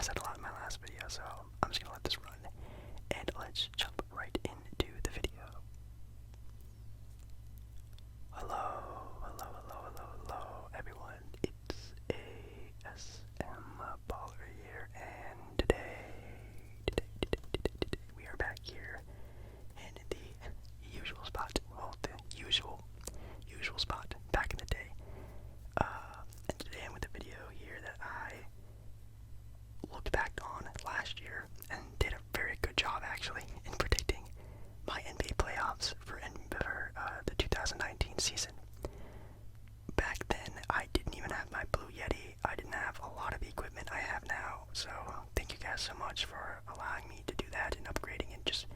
said a lot in my last video, so I'm just gonna let this run, and let's jump right into the video. Hello, everyone. It's ASM Baller here, and today we are back here in the usual spot. Well, the usual spot back in the day. And today I'm with a video here that I looked back on last year and did a very good job actually in predicting my NBA playoffs for the 2019 season. Back then, I didn't even have my Blue Yeti. I didn't have a lot of the equipment I have now. So thank you guys so much for allowing me to do that and upgrading and just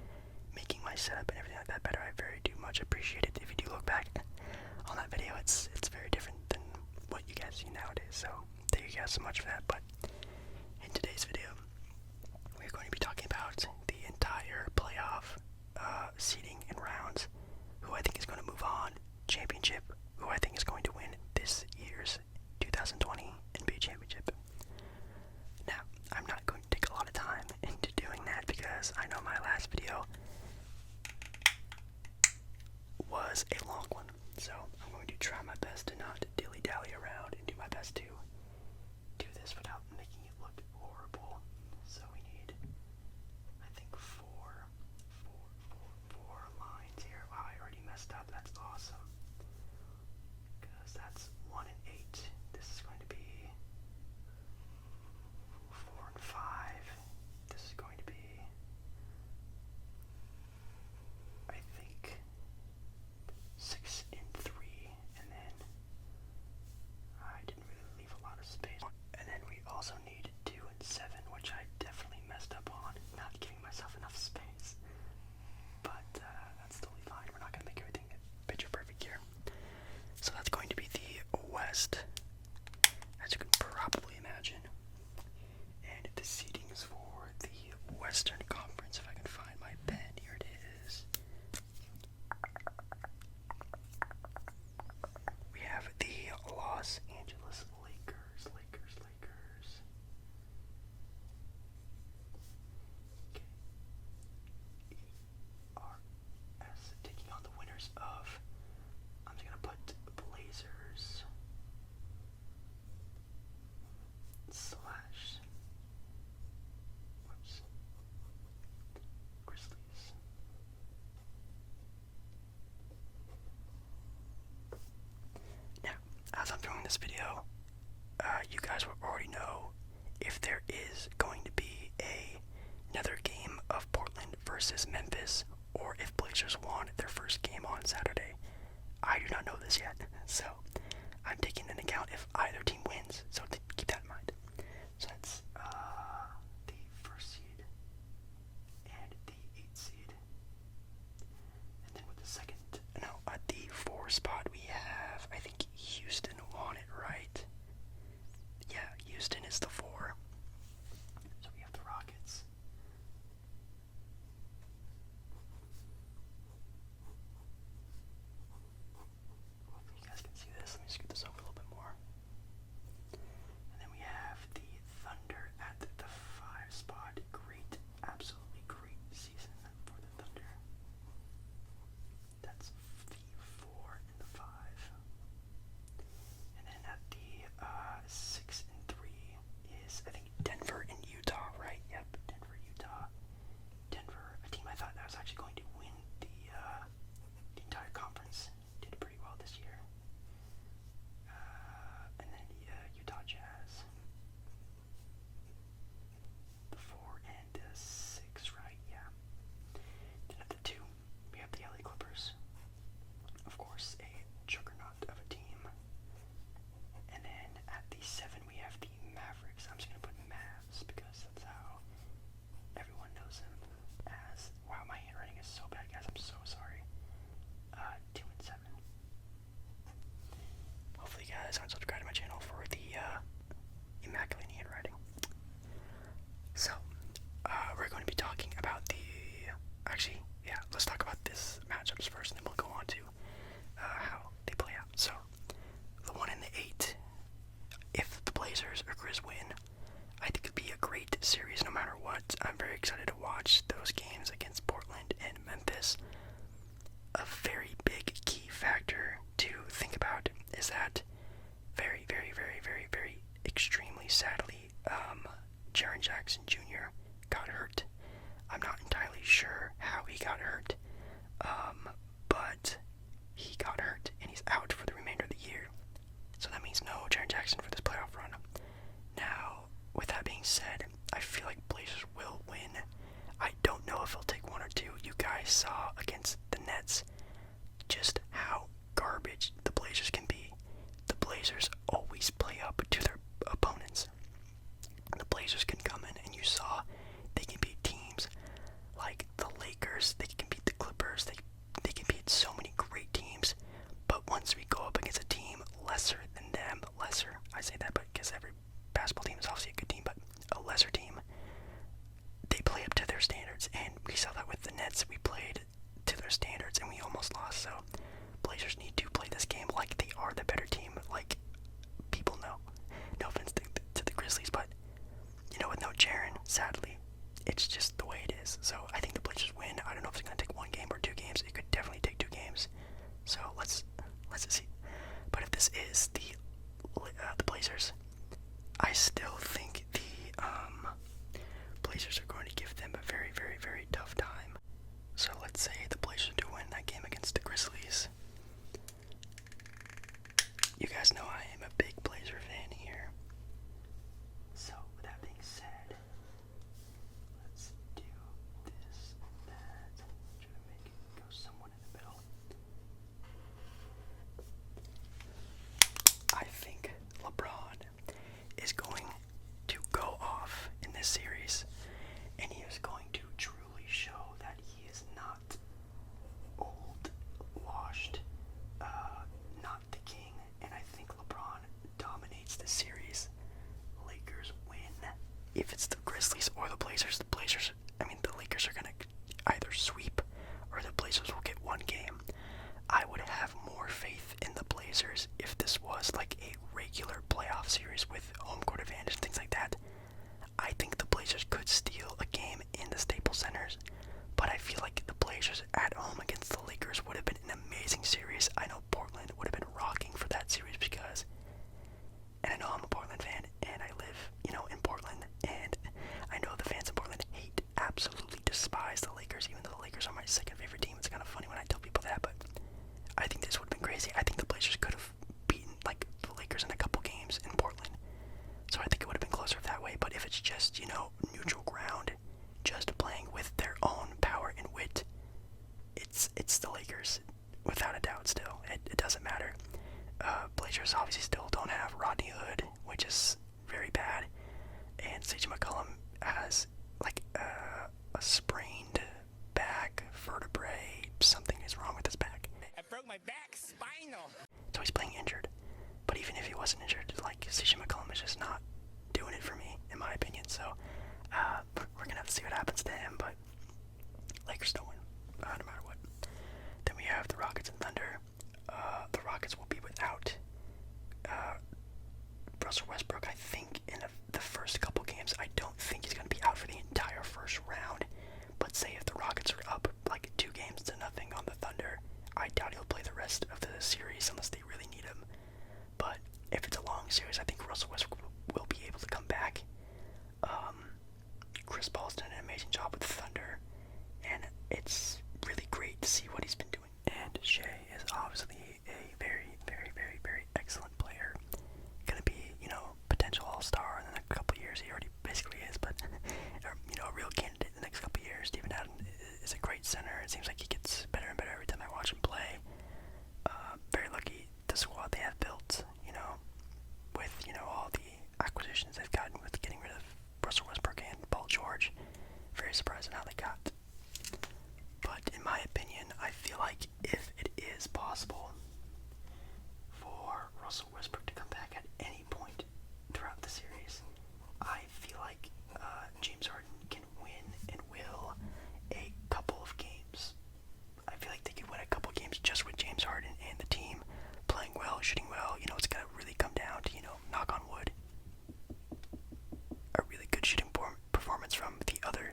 making my setup and everything like that better. I very do much appreciate it. If you do look back on that video, it's very different than what you guys see nowadays. So thank you guys so much for that. But in today's video, we're going to be talking about the entire playoff seeding and rounds, who I think is going to move on, championship, who I think is going to win this year's 2020 NBA championship. Now, I'm not going to take a lot of time into doing that because I know my last video was a long one, so I'm going to try my best to not dilly-dally around and do my best to do this without making it look horrible. So we need, I think, four lines here. Wow, I already messed up. That's awesome. Because that's 1 and 8. This is going to be 4 and 5. This is going to be, I think, 6 and 3. And then I didn't really leave a lot of space. And then we also need 2 and 7, which I definitely messed up on, not giving myself enough space. But that's totally fine. We're not going to make everything picture perfect here. So that's going to be the West, as you can probably imagine. And the seedings for the Western Conference, if I can find my pen, here it is. We have the Los Angeles Lakers. ARS taking on the winners of, I'm just gonna put Blazers slash Grizzlies. Now, as I'm doing this video, you guys will already know if there is going to be another game of Portland versus Memphis, or if Blazers won their first game on Saturday. I do not know this yet, so I'm taking into account if either team wins, so keep that in mind. So that's the first seed and the 8th seed. And then with at the 4 spot we have, I think Houston won it, right? Yeah, Houston is the 4. So we have the Rockets. Hopefully you guys can see this. Let me scoot this over a little bit more. And then we have the Thunder at the 5 spot. Great, absolutely great season for the Thunder. That's the 4 and the 5. And then at the 6 and 3 is, I think, Denver and Utah, right? Yep, Denver, Utah. Denver, a team I thought that was actually going to win the entire conference, did pretty well this year. And then the Utah Jazz. The 4 and the 6, right? Yeah. Then at the 2, we have the LA Clippers. Of course, a juggernaut of a team. And then at the 7, we have the Mavericks. I'm just going to put Mavs because that's how everyone knows them as. Wow, my handwriting is so bad, guys. I'm so sorry. 2 and 7. Hopefully, you guys aren't subscribed to my channel for the immaculate handwriting. So, we're going to be talking about actually, yeah, let's talk about this matchups first, and then we'll go on to how they play out. So, the 1 and the 8, if the Blazers or Grizz win, I think it'd be a great I'm very excited to watch those games against Portland and Memphis. A very big key factor to think about is that very, very, very, very, very extremely sadly, Jaren Jackson Jr. got hurt. I'm not entirely sure how he got hurt, but he got hurt and he's out for the remainder of the year. So that means no Jaren Jackson for this playoff run. Now, with that being said, I feel like Blazers will win. I don't know if he'll take one or two. You guys saw against the Nets just how garbage the Blazers can be. The Blazers always play up to their opponents. The Blazers can come in, and you saw they can beat teams like the Lakers, they can beat the Clippers, they can beat so many great teams. But once we go up against a team lesser than them, I say that because every basketball team is obviously a good team, but a lesser team, they play up to their standards, and we saw that with the Nets. We played to their standards, and we almost lost. So Blazers need to play this game like they are the better team, like people know. No offense to the Grizzlies, but with no Jaren, sadly, it's just the way it is. So I think the Blazers win. I don't know if it's going to take one game or 2 games. It could definitely take 2 games. So let's see. But if this is the Blazers, I still think the Blazers are going to give them a very, very, very tough time. So let's say the Blazers do win that game against the Grizzlies. You guys know I am a big Blazer fan here. So with that being said, let's do this, that. Try to make it go somewhat in the middle. I think LeBron is going to go off in this series, and he is going to truly show that he is not old, washed, not the king, and I think LeBron dominates the series. Lakers win. If it's the Grizzlies or the Blazers, the Lakers are going to either sweep or the Blazers will get 1 game. I would have more faith in the Blazers if this was like a regular playoff series with home court advantage and things like that. I think the Blazers could steal a game in the Staples Centers, but I feel like the Blazers at home against the Lakers would have been an amazing series. I know Portland would have been rocking for that series because, and I know I'm a Portland fan, and I live, in Portland, and I know the fans in Portland absolutely despise the Lakers, even though the Lakers are my second favorite team. It's kind of funny when I tell people that, but I think this would have been crazy. I think the Blazers could have beaten the Lakers in a couple games in Portland. So I think it would have been closer that way. But if it's just, neutral ground, just playing with their own power and wit, it's the Lakers, without a doubt still. It doesn't matter. Blazers obviously still don't have Rodney Hood, which is very bad. And CJ McCollum has a sprained back vertebrae. Something is wrong with his back. I broke my back, spinal. So he's playing injured. But even if he wasn't injured, CJ McCollum is just not doing it for me, in my opinion. So we're gonna have to see what happens to him. But Lakers don't win, no matter what. Then we have the Rockets and Thunder. The Rockets will be without Russell Westbrook, I think, in the first couple games. I don't think he's going to be out for the entire first round. But say if the Rockets are up 2-0 on the Thunder, I doubt he'll play the rest of the series unless they really need him. But if it's a long series, I think Russell Westbrook will be able to come back. Chris Paul's done an amazing job with the Thunder, and it's really great to see what he's been doing. And Shea is obviously a very, very, very, very excellent player. Gonna be, potential all-star in the couple of years. He already basically is, but a real candidate in the next couple of years. Steven Adams is a great center. It seems like he gets better and better every time I watch him play. Very lucky the squad they have built, with all the acquisitions they've gotten with getting rid of Russell Westbrook and Paul George. Very surprised at how they got. But in my opinion, I feel like if it is possible for Russell Westbrook to come back at any point throughout the series, I feel like James Harden can win and will a couple of games. I feel like they could win a couple games just with James Harden and the team playing well, shooting well. It's going to really come down to, knock on wood, a really good shooting performance from the other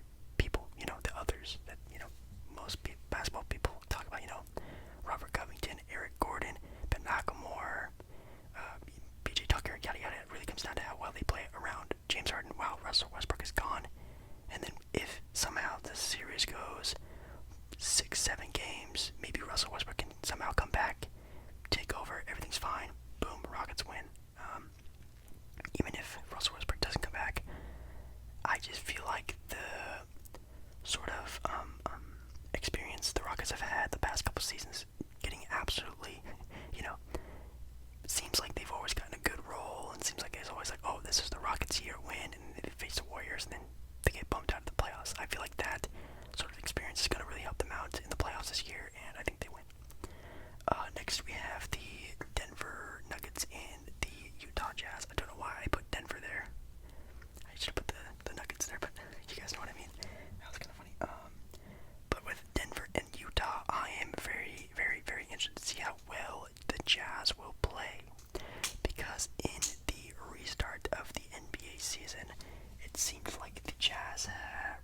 Jazz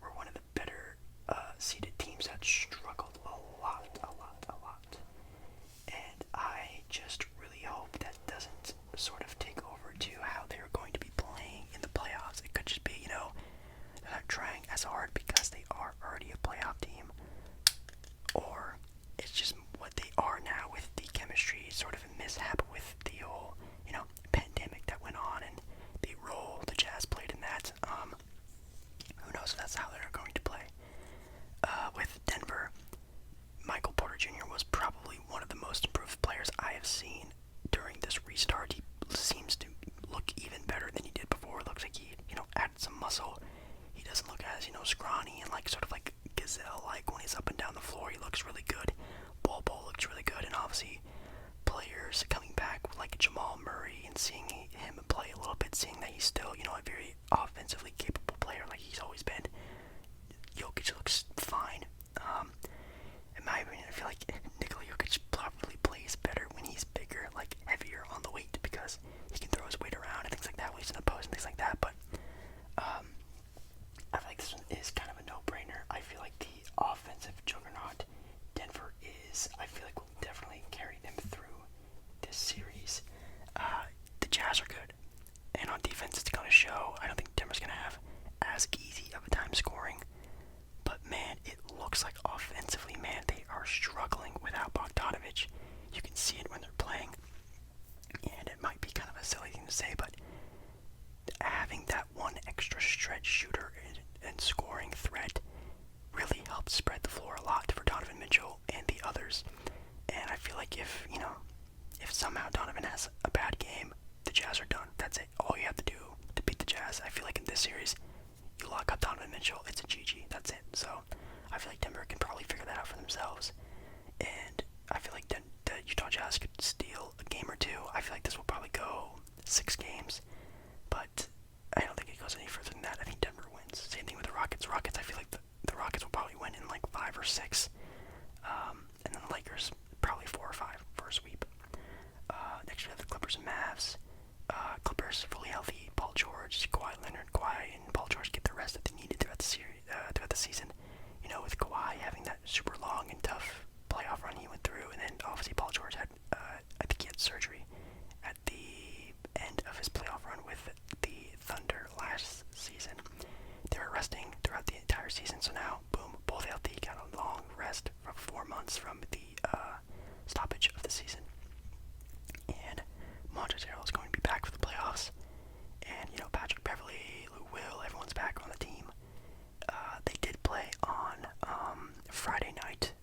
were one of the better seeded teams that struggled a lot. And I just really hope that doesn't sort of take over to how they're going to be playing in the playoffs. It could just be, they're not trying as hard because they are already a playoff team, or it's just what they are now with the chemistry sort of a mishap with the whole, pandemic that went on and the role the Jazz played in that. Who knows if that's how they're going to play. With Denver, Michael Porter Jr. was probably one of the most improved players I have seen during this restart. He seems to look even better than he did before. It looks like he, added some muscle. He doesn't look as, scrawny and sort of like gazelle-like when he's up and down the floor. He looks really good. Ball looks really good, and obviously players coming back like Jamal Murray and seeing him play a little bit, seeing that he's still, a very offensively capable player like he's always been. Jokic looks fine. In my opinion, I feel like Nikola Jokic probably plays better when he's bigger, like heavier on the weight, because he can throw his weight around and things like that when he's in the post and things like that. But I feel like this one is kind of a no-brainer. I feel like the offensive juggernaut Denver is, I feel like will definitely carry them through this series. The Jazz are good, and on defense it's going to show. I don't think Denver's going to have as easy of a time scoring, but man, it looks like offensively, man, they are struggling without Bogdanovic. You can see it when they're playing, and it might be kind of a silly thing to say, but having that one extra stretch shooter and scoring threat really helps spread the floor a lot for Donovan Mitchell and the others. And I feel like if somehow Donovan has a bad game, the Jazz are done. That's it. All you have to do to beat the Jazz. I feel like in this series, you lock up Donovan Mitchell, it's a GG. That's it. So I feel like Denver can probably figure that out for themselves. And I feel like the Utah Jazz could steal a game or two. I feel like this will probably go 6 games. But I don't think it goes any further than that. I think Denver wins. Same thing with the Rockets. I feel like the Rockets will probably win in 5 or 6. And then the Lakers, probably 4 or 5 for a sweep. Next we have the Clippers and Mavs. Clippers fully healthy. Paul George, Kawhi Leonard, and Paul George get the rest that they needed throughout the series, throughout the season. With Kawhi having that super long and tough playoff run he went through, and then obviously Paul George had, I think he had surgery at the end of his playoff run with the Thunder last season. They were resting throughout the entire season, so now, boom, both healthy, got a long rest for 4 months from the stoppage of the season. And Montrezl Harrell is going to be back for the playoffs. And, Patrick Beverley, Lou Will, everyone's back on the team. They did play on Friday night,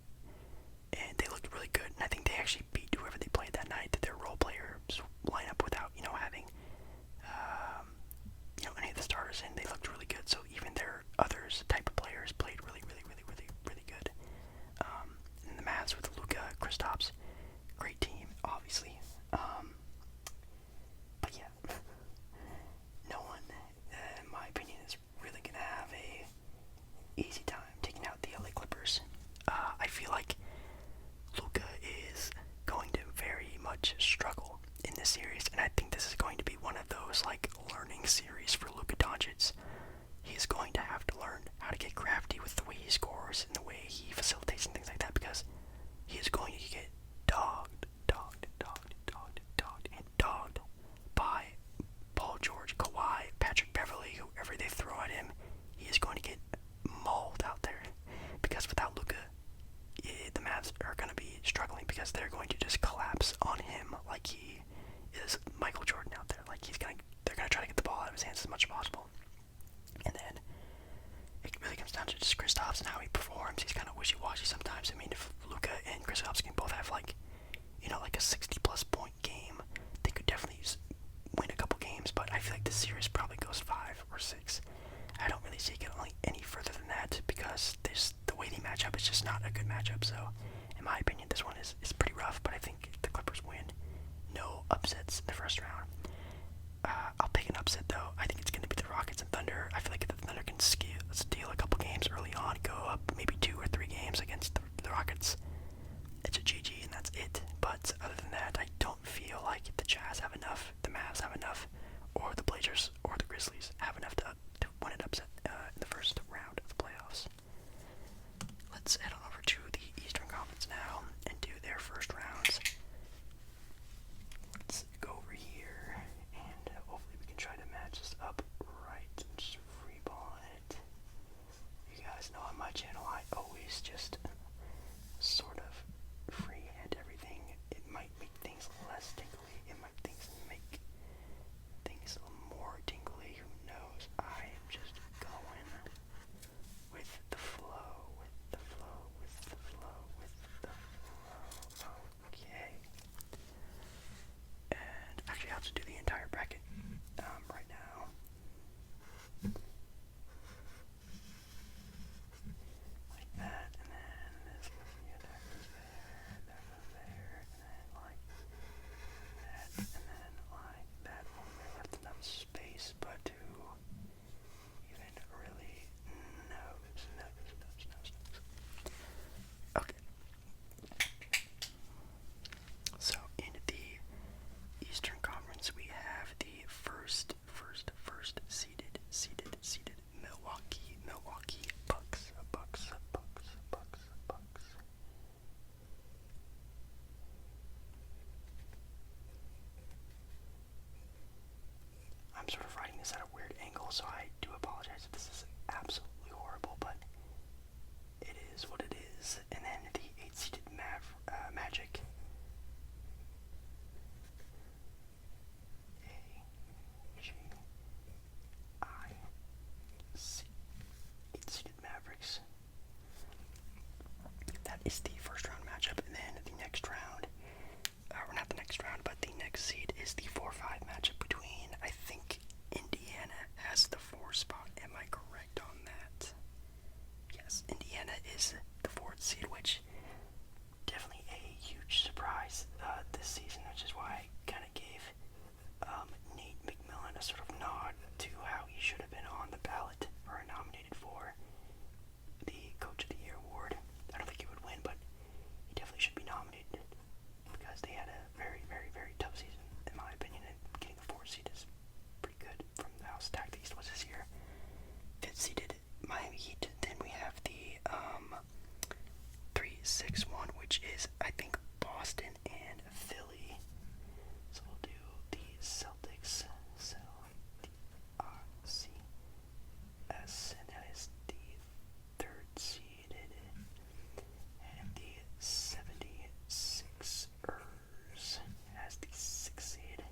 and they looked really good. And I think they actually beat whoever they played that night. Their role players line up without, having, any of the starters in. They looked really good. So even their others type of players played really good. And the Mavs with Luka, Kristaps, great team, obviously. But yeah, no one, in my opinion, is really gonna have a easy time taking out the LA Clippers. I feel like Luka is going to very much struggle in this series, and I think this is going to be one of those learning series for Luka Doncic. He's going to have to learn how to get crafty with the way he scores and the way he facilitates and things like that, because he is going to get dogged by Paul George, Kawhi, Patrick Beverley, whoever they throw at him. He is going to get mauled out there, because without Luka, the Mavs are going to be struggling, because they're going to just collapse on him like he is Michael Jordan out there. They're going to try to get the ball out of his hands as much as possible. And then it really comes down to just Kristaps and how he performs. He's kind of wishy-washy sometimes. I mean, if Luka and Kristaps can both have a 60-plus point game, they could definitely win a couple games. But I feel like this series probably goes 5 or 6. I don't really see it going any further than that, because the way they match up is just not a good matchup. So, in my opinion, this one is pretty rough. But I think the Clippers win. No upsets in the first round. I'll pick an upset though. I think it's going to be the Rockets and Thunder. I feel like if the Thunder can steal a couple games early on, go up maybe 2 or 3 games against the Rockets, it's a GG and that's it. But other than that, I don't feel like the Jazz have enough, the Mavs have enough, or the Blazers or the Grizzlies have enough to win an upset in the first doing this at a weird angle, so I do apologize if this is absolutely horrible, but it is what it is. And then the 8-seeded Magic. A-G-I-C. 8-seeded Mavericks. That is the first round matchup, and then the next round, or not the next round, but the next seed is the 4-5 matchup between, I think, Indiana has the 4 spot. Am I correct on that? Yes, Indiana is the 4th seed, which definitely a huge surprise this season, which is why I kind of gave Nate McMillan a sort of nod to how he should have been on the ballot or nominated for the Coach of the Year award. I don't think he would win, but he definitely should be nominated because they had a very, very, very tough season, in my opinion, and getting the 4th seed is pretty good from how stacked the East was this year. 5th seeded Miami Heat. Then we have the 3-6-1, which is, I think, Boston and Philly. So we'll do the Celtics. C-I-C-S, and that is the 3rd seeded, and the 76ers as the 6th seed.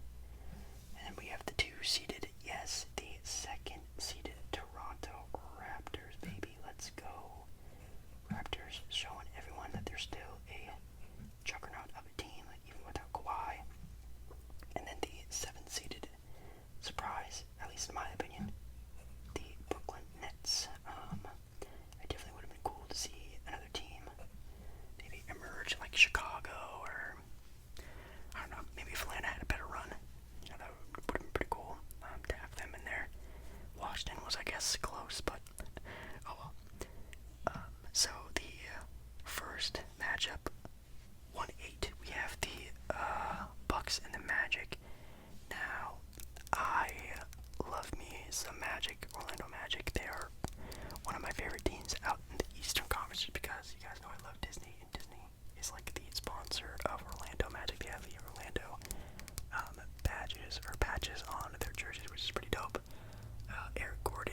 And we have the 2 seeded, yes, the 2nd seeded Toronto Raptors, baby, let's go. Raptors showing everyone that they're still a juggernaut of a team, even without Kawhi. And then the 7th seeded surprise, at least in my opinion, the Brooklyn Nets. It definitely would have been cool to see another team maybe emerge like Chicago, or I don't know, maybe if Atlanta had a better run. You know, that would have been pretty cool to have them in there. Washington was, I guess, close, but oh well. So the first matchup, 1-8, we have the Bucks and the Magic. Now, I love me some Magic, Orlando Magic. They are one of my favorite teams out in the Eastern Conference, just because you guys know I love Disney, and Disney is like the sponsor of Orlando Magic. They have the Orlando patches on their jerseys, which is pretty dope. Aaron Gordon,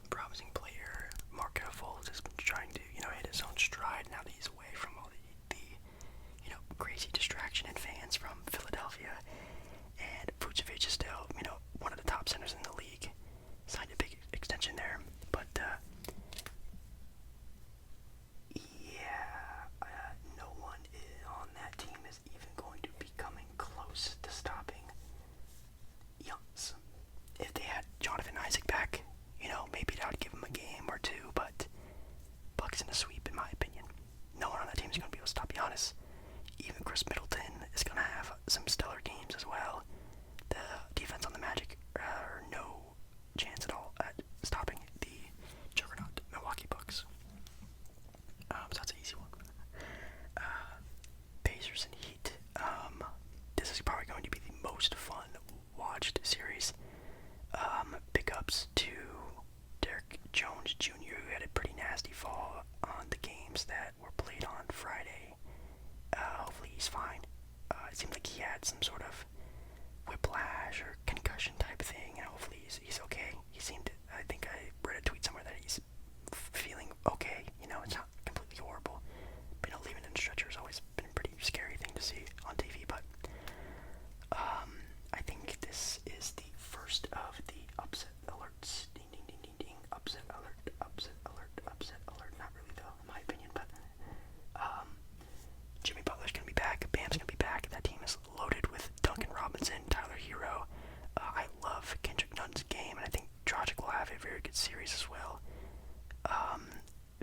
promising player. Markelle Fultz has been trying to, hit his own stride now that he's away from all the crazy distraction and fans from Philadelphia. And Vucevic is still, one of the top centers in the league. Signed a big extension there, but no one on that team is even going to be coming close to stopping Giannis. If they had Jonathan Isaac back, maybe that would give him a game or two, but Bucks in a sweep, in my opinion. No one on that team is going to be able to stop Giannis. Even Chris Middleton is going to have some stellar games as well. The defense on the Magic are no chance at all at stopping the juggernaut Milwaukee Bucks. So that's an easy one. Pacers and Heat. This is probably going to be the most fun watched series. Pickups to Derek Jones Jr., who had a pretty nasty fall on the games that were played on Friday. Hopefully he's fine. It seemed like he had some sort of whiplash or concussion type thing, and hopefully he's okay. I think I read a tweet somewhere that he's feeling okay. It's not completely horrible. But leaving in a stretcher has always been a pretty scary thing to see on TV. But I think this is the first of the upset alerts. Ding, ding, ding, ding, ding. Upset alert, upset alert, upset alert. Not really though, in my opinion, but Jimmy Butler's gonna be back. Bam's gonna be back. That team is loaded with Duncan Robinson, Tyler Hero. I love Kendrick Nunn's game, and I think Dragic will have a very good series as well.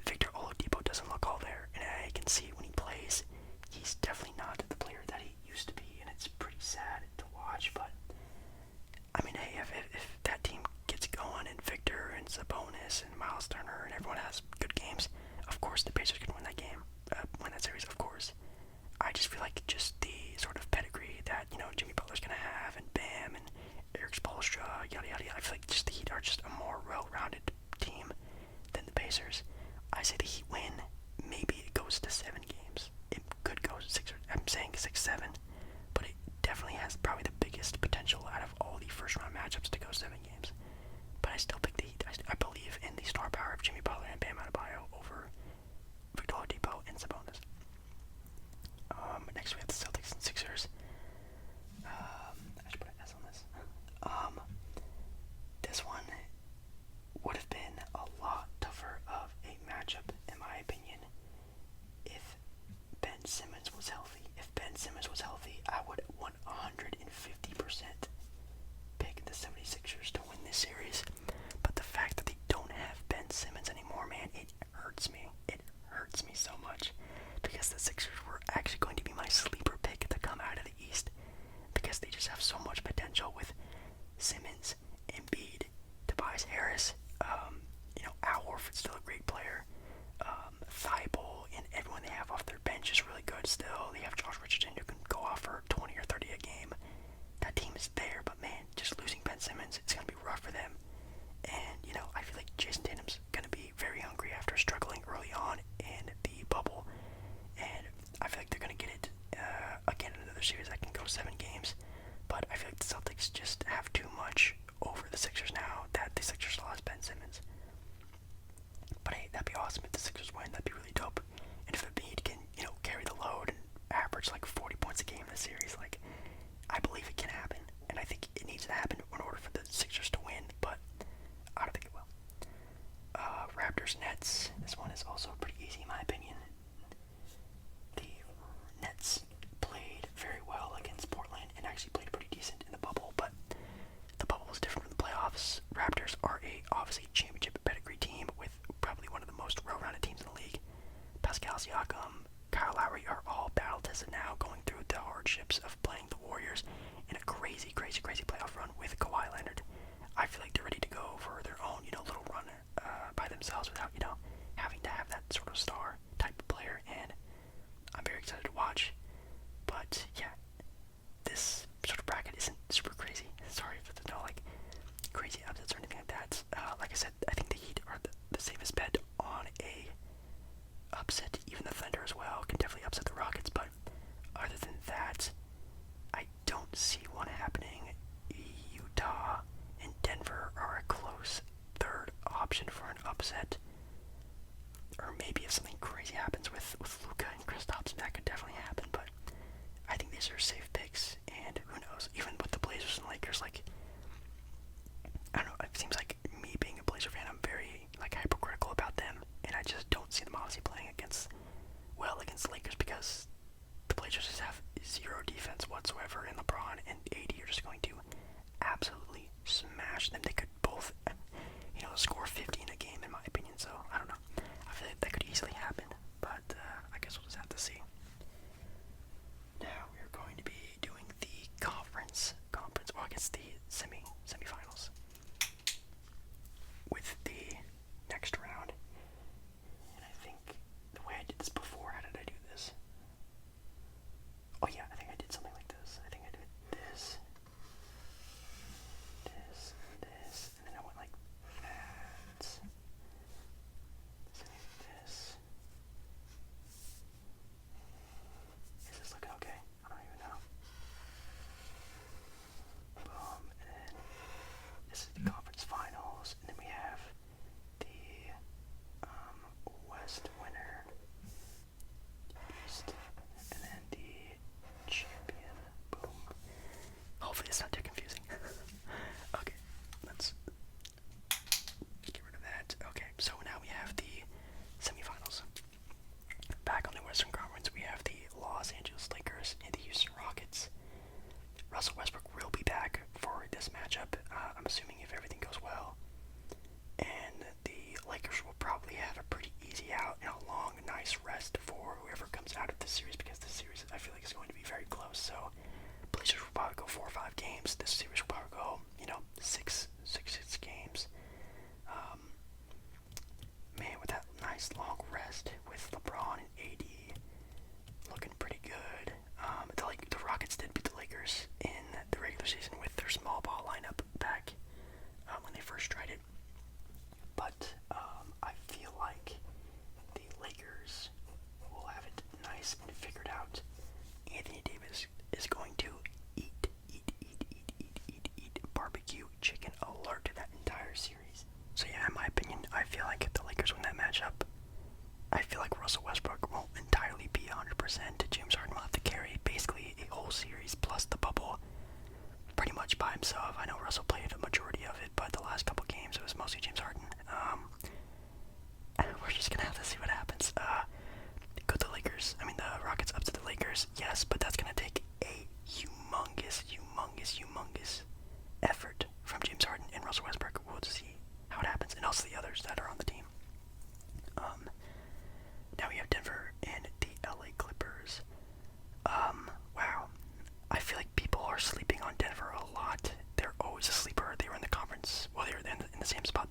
Victor Oladipo doesn't look all there, and I can see when he plays, he's definitely not the player that he used to be, and it's pretty sad to watch. But hey, if that team gets going, and Victor and Sabonis and Miles Turner and everyone has good games, of course the Pacers can win that game, win that series, of course. I just feel like just the sort of pedigree that Jimmy Butler's gonna have, and Bam and Eric Spoelstra, yada yada yada. I feel like just the Heat are just a more well-rounded team than the Pacers. I say the Heat win. Maybe it goes to 7 games. It could go 6. I'm saying 6-7, but it definitely has probably the biggest potential out of Tobias Harris. Al Horford's still a great player. Thibault and everyone they have off their bench is really good still. They have Josh Richardson who can go off for 20 or 30 a game. That team is there, but man, just losing Ben Simmons, it's going to be rough for them. And, I feel like Jason Tatum's going to be very hungry after struggling early on in the bubble. And I feel like they're going to get it again in another series that can go 7 games. But I feel like the Celtics just have too much over the Sixers now that the Sixers lost Ben Simmons. But hey, that'd be awesome if the Sixers win. That'd be really dope. And if Embiid can, carry the load and average like 40 points a game in the series, like, I believe it can happen. And I think it needs to happen in order for the Sixers to win, but I don't think it will. Raptors Nets. This one is also pretty easy in my opinion. The Nets played very well against Portland and actually played pretty decent in the bubble, but the bubble was different from the playoffs. Raptors are obviously championship pedigree team with probably one of the most well-rounded teams in the league. Pascal Siakam, Kyle Lowry are all battle-tested now, going through the hardships of playing the Warriors in a crazy playoff run with Kawhi Leonard. I feel like they're ready to go for their own, little run by themselves without, having to have that sort of star type of player, and I'm very excited to watch. But yeah, this sort of bracket isn't super crazy. Sorry if there's no crazy upsets or anything like that. Like I said, I think the Heat are the safest bet on a upset. Even the Thunder as well can definitely upset the Rockets, but other than that, I don't see one happening. Utah and Denver are a close third option for an upset. Or maybe if something crazy happens with Luka and Kristaps, that could definitely happen, but I think these are safe picks, and who knows, even with the Blazers and Lakers, I don't know, it seems like me being a Blazer fan, I'm very, hypercritical about them, and I just don't see them obviously playing against the Lakers because the Blazers just have zero defense whatsoever, and LeBron and AD are just going to absolutely smash them. They could both, score 50 in a game, in my opinion, so I don't know. I feel like that could easily happen, but I guess we'll just have to see. Now we're going to be doing the well, I guess the semifinals with the next round. And I think the way I did this before, how did I do this? Oh yeah, I think I did something like this. I think I did this, and then I went like that. So this. Is this looking okay? I don't even know. Boom, and then this is the conference finals, and then we have the West winner, East, and then the champion. Boom. Hopefully it's not too confusing. Okay, let's get rid of that. Okay, so now we have the semifinals. Back on the Western Conference, we have the Los Angeles Lakers and the Houston Rockets. Russell Westbrook will be back for this matchup, I'm assuming if everything goes well. And the Lakers will probably have a pretty easy out and a long, nice rest for whoever comes out of this series, because this series I feel like is going to be very close. So Blazers will probably go 4 or 5 games. This series will probably go, 6 games. Man, with that nice long rest with LeBron and AD looking pretty good. The Rockets did beat the Lakers in the regular season with their small ball lineup back when they first tried it. But I feel like the Lakers will have it nice and figured out. Anthony Davis is going to eat barbecue chicken alert that entire series. So yeah, in my opinion, I feel like if the Lakers win that matchup, I feel like Russell Westbrook won't entirely be 100%. James Harden will have to carry basically a whole series plus the bubble pretty much by himself. I know Russell played a majority of it, but the last couple games it was mostly James Harden. We're just gonna have to see what happens. Go to the Lakers. I mean, the Rockets up to the Lakers, yes, but that's gonna take a humongous effort from James Harden and Russell Westbrook. We'll just see how it happens, and also the others that are on the team. Now we have Denver and the LA Clippers. Wow. I feel like people are sleeping on Denver a lot. They're always a sleeper. They were in the conference. Well, they were in the same spot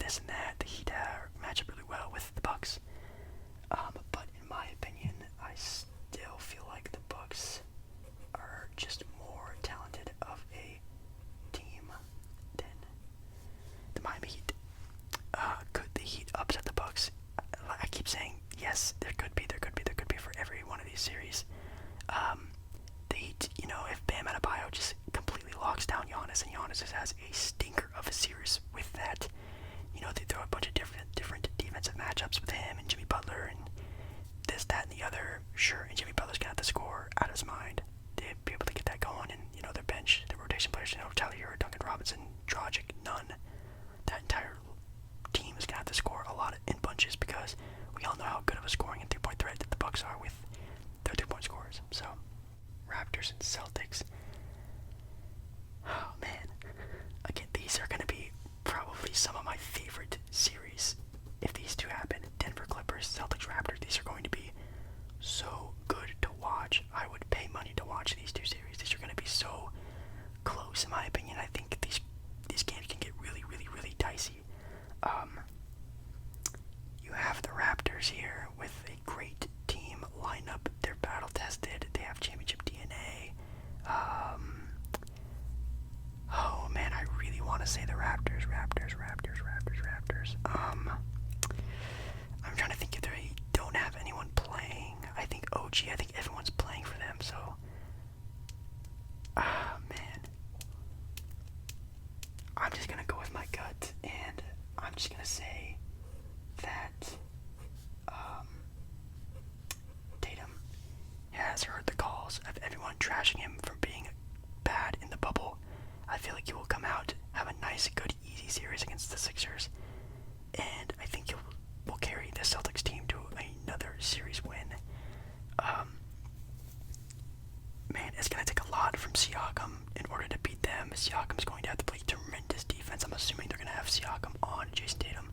this and that. The Heat match up really well with the Bucks. But in my opinion, I still feel like the Bucks are just more talented of a team than the Miami Heat. Could the Heat upset the Bucks? I keep saying yes. There could be for every one of these series. The Heat, if Bam Adebayo just completely locks down Giannis, and Giannis just has a stinker of a series with that. They throw a bunch of different defensive matchups with him and Jimmy Butler and this, that, and the other. Sure, and Jimmy Butler's gonna have to score out of his mind to be able to get that going. And their bench, their rotation players, Tyler Hero, Duncan Robinson, Dragic, Nunn. That entire team is gonna have to score a lot in bunches because we all know how good of a scoring and 3-point threat that the Bucks are with their 3-point scorers. So, Raptors and Celtics. Oh man, again, these are gonna be probably some of my favorite series if these two happen. Denver Clippers, Celtics, Raptors. These are going to be so good to watch. I would pay money to watch these two series. These are going to be so close, in my opinion. I think these games can get really, really, really dicey. You have the Raptors here with a great team lineup. They're battle tested. They have championship DNA. Oh man, I really want to say the Raptors. I'm trying to think if they don't have anyone playing. I think everyone's playing for them, so. Man. I'm just gonna go with my gut, and I'm just gonna say that, Tatum has heard the calls of everyone trashing him for being bad in the bubble. I feel like he will come out, have a nice, good, easy series against the Sixers, and I think he will carry the Celtics team to another series win. Man, it's going to take a lot from Siakam in order to beat them. Siakam's going to have to play tremendous defense. I'm assuming they're going to have Siakam on Jason Tatum.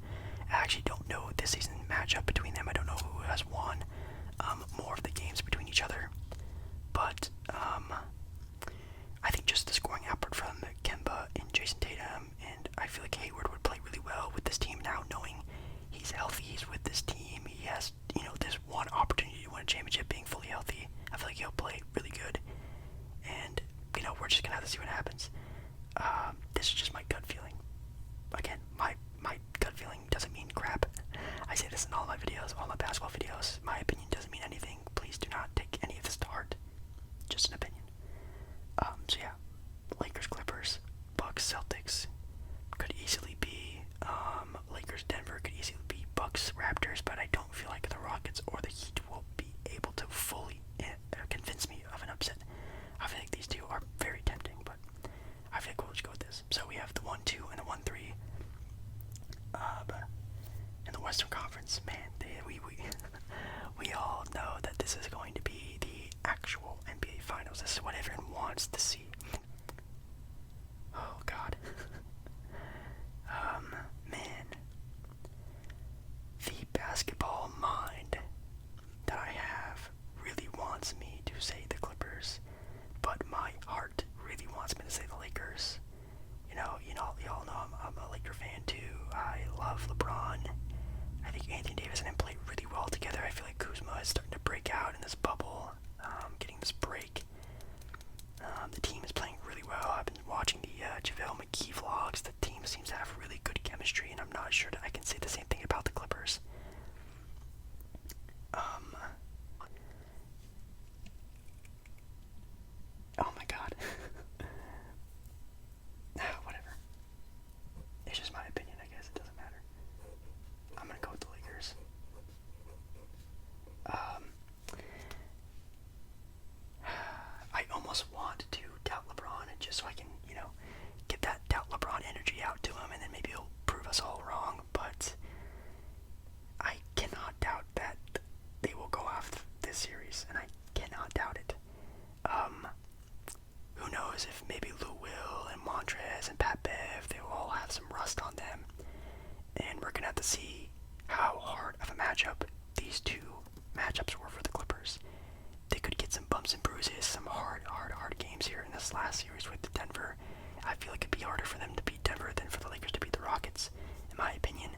I actually don't know this season matchup between them. I don't know who has won more of the games between each other. But I think just the scoring output from Kemba and Jason Tatum, and I feel like Hayward would play really well with this team now, knowing he's healthy, he's with this team, he has, this one opportunity to win a championship being fully healthy. I feel like he'll play really good, and, we're just gonna have to see what happens. This is just my gut feeling. Again, my gut feeling doesn't mean crap. I say this in all my videos, all my basketball videos. My opinion doesn't mean anything. Please do not take any of this to heart. Just an opinion. So yeah, Lakers, Clippers, Bucks, Celtics could easily be, Lakers, Denver could easily be Bucks, Raptors, but I don't feel like the Rockets or the Heat will be able to fully convince me of an upset. I feel like these two are very tempting, but I feel like we'll just go with this. So we have the 1-2 and the 1-3. In the Western Conference, man, we all know that this is going to be the actual NBA Finals. This is what everyone wants to see. Oh God. Man, the basketball mind that I have really wants me to say the Clippers, but my heart really wants me to say the Lakers. Y'all know I'm a Laker fan too. I love LeBron. I think Anthony Davis and him play really well together. I feel like Kuzma is starting to break out in this bubble, getting this break. The team is playing really well. I've been watching the JaVale McGee vlogs. The team seems to have really good chemistry, and I'm not sure that I can say the same thing about the Clippers. Oh my God. Whatever. It's just my opinion, I guess. It doesn't matter. I'm gonna go with the Lakers. I almost want to doubt LeBron just so I can, get that doubt LeBron energy out to him, and then maybe he'll prove us all wrong, but I cannot doubt that they will go off this series, and I cannot doubt it. Who knows if maybe Lou Will and Montrez and Pat Bev, they will all have some rust on them, and we're gonna have to see how hard of a matchup these two matchups were for the Clippers. They could get some bumps and bruises, some hard games here in this last series with Denver. I feel like it'd be harder for them to beat Denver than for the Lakers to beat the Rockets, in my opinion.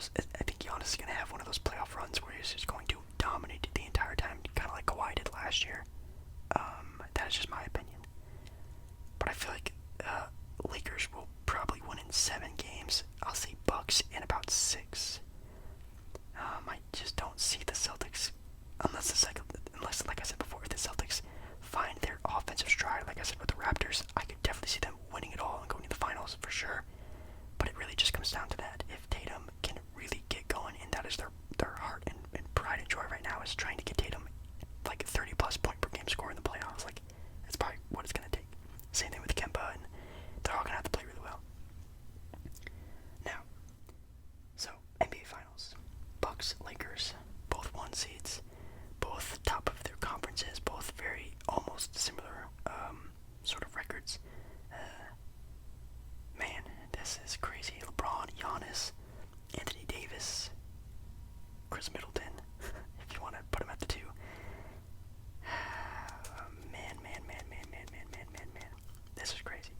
Giannis. I think Giannis is going to have one of those playoff runs where he's just going to dominate the entire time, kind of like Kawhi did last year. That is just my opinion. But I feel like Lakers will probably win in 7 games. I'll say Bucks in about 6. I just don't see the Celtics, unless, like I said before, if the Celtics find their offensive stride, like I said with the Raptors, I could definitely see them winning it all and going to the finals for sure. But it really just comes down to that. If Tatum can really get going, and that is their heart and pride and joy right now, is trying to get Tatum like 30 plus point per game score in the playoffs. Like, that's probably what it's going to take. Same thing with Kemba, and they're all going to have to play really well. Now, so NBA Finals. Bucks, Lakers, both 1 seeds, both top of their conferences, both very almost similar sort of records. Man, this is crazy. LeBron, Giannis, Anthony Davis, Chris Middleton, if you want to put him at the 2. Man. This is crazy.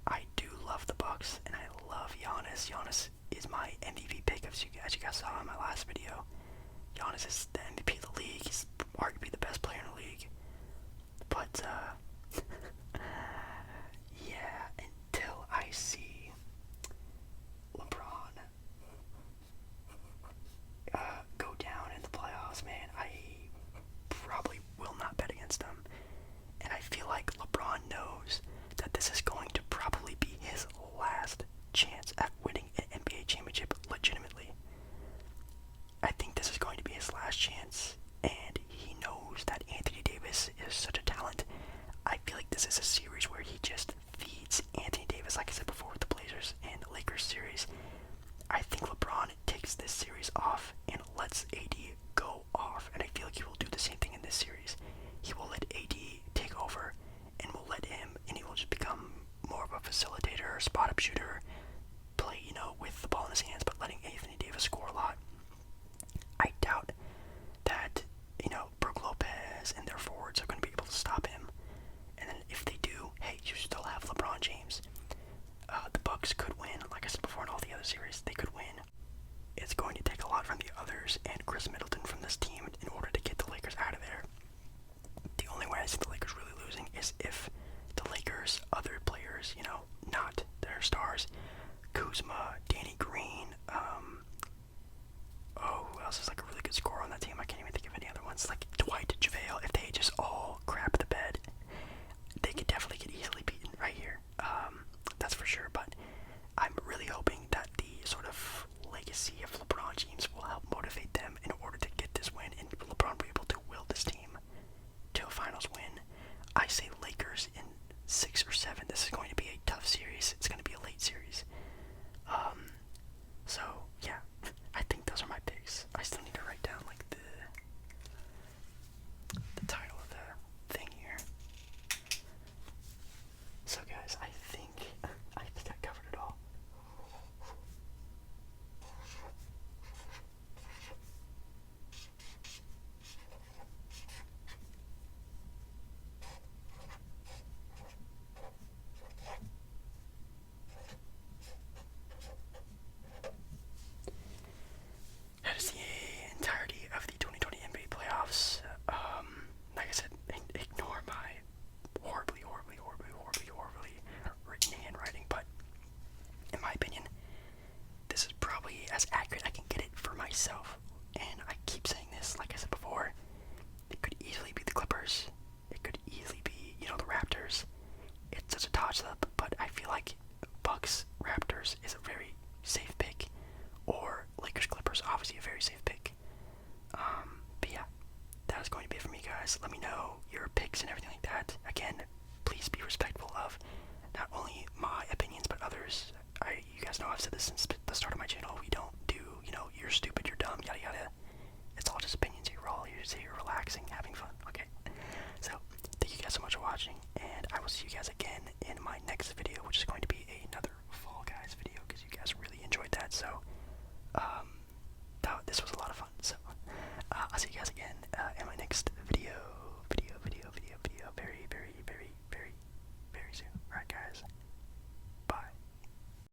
I do love the Bucks, and I love Giannis. Giannis is my MVP pick, as you guys saw in my last video. Giannis is the MVP of the league. He's arguably the best player in the league. But, yeah, until I see LeBron go down in the playoffs, man, I probably will not bet against him. And I feel like LeBron knows that this is going to probably be his last chance at winning an NBA championship legitimately. I think this is going to be his last chance, and he knows that Anthony Davis is such a talent. I feel like this is a series where he just feeds Anthony Davis, like I said before with the Blazers and the Lakers series. I think LeBron takes this series off and lets AD go off, and I feel like he will do the same thing in this series. He will let AD take over, and he will just become more of a facilitator, spot-up shooter, play, with the ball in his hands, but letting Anthony Davis score a lot. I doubt that, Brook Lopez and their forwards are going to be able to stop him. And then if they do, hey, you still have LeBron James. The Bucks could win, like I said before in all the other series, they could win. It's going to take a lot from the others and Chris Middleton from this team in order to get the Lakers out of there. The only way I see the Lakers really losing is if the Lakers' other players, not their stars, Kuzma, Danny Green, who else is like a really good scorer on that team? I can't even think of any other ones. Like Dwight, JaVale, if they just all crap the bed, they could definitely get easily beaten right here. That's for sure. But I'm really hoping that the sort of legacy of LeBron James will help motivate them in order to get this win, and LeBron will be able to will this team to a finals win. I say Lakers in 6 or 7. This is going to be a tough series. It's going to be a late series. So yeah, I think those are my picks. I still need to write down like the title of the thing here. So guys, I think I covered it all. That is the entirety of the 2020 NBA playoffs. Like I said, ignore my horribly written handwriting, but in my opinion, this is probably as accurate I can get it for myself. And I keep saying this, like I said before, it could easily be the Clippers. It could easily be, the Raptors. It's such a toss-up, but I feel like Bucks Raptors is a very safe pick, or Lakers Clippers, obviously a very safe pick. But yeah, that is going to be it for me, guys. Let me know your picks and everything like that. Again, please be respectful of not only my opinions but others. You guys know I've said this since